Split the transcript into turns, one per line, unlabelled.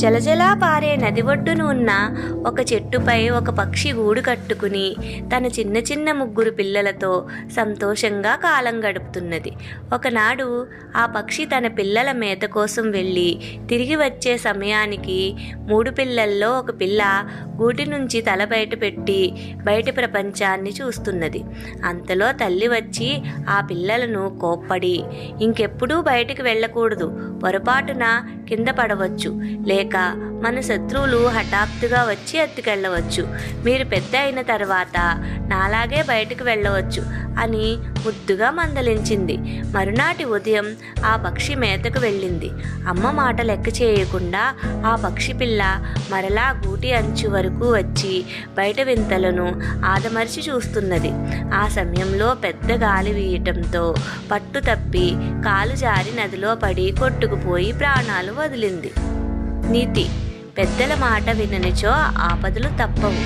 జలజలా పారే నది ఒడ్డున ఉన్న ఒక చెట్టుపై ఒక పక్షి గూడు కట్టుకుని తన చిన్న చిన్న ముగ్గురు పిల్లలతో సంతోషంగా కాలం గడుపుతున్నది. ఒకనాడు ఆ పక్షి తన పిల్లల మేత కోసం వెళ్ళి తిరిగి వచ్చే సమయానికి 3 పిల్లల్లో ఒక పిల్ల గూటి నుంచి తల బయట పెట్టి బయటి ప్రపంచాన్ని చూస్తున్నది. అంతలో తల్లి వచ్చి ఆ పిల్లలను కోప్పడి, ఇంకెప్పుడూ బయటికి వెళ్ళకూడదు, పొరపాటున కింద పడవచ్చు, లేక మన శత్రువులు హఠాత్తుగా వచ్చి ఎత్తుకెళ్ళవచ్చు. మీరు పెద్ద అయిన తర్వాత నాలాగే బయటకు వెళ్ళవచ్చు అని ముద్దుగా మందలించింది. మరునాటి ఉదయం ఆ పక్షి మేతకు వెళ్ళింది. అమ్మ మాట లెక్క చేయకుండా ఆ పక్షి పిల్ల మరలా గూటి అంచు వరకు వచ్చి బయట వింతలను ఆదమర్చి చూస్తున్నది. ఆ సమయంలో పెద్ద గాలి వీయటంతో పట్టు తప్పి కాలు జారి నదిలో పడి కొట్టుకుపోయి ప్రాణాలు వదిలింది. నీతి: పెద్దల మాట విననిచో ఆపదలు తప్పవు.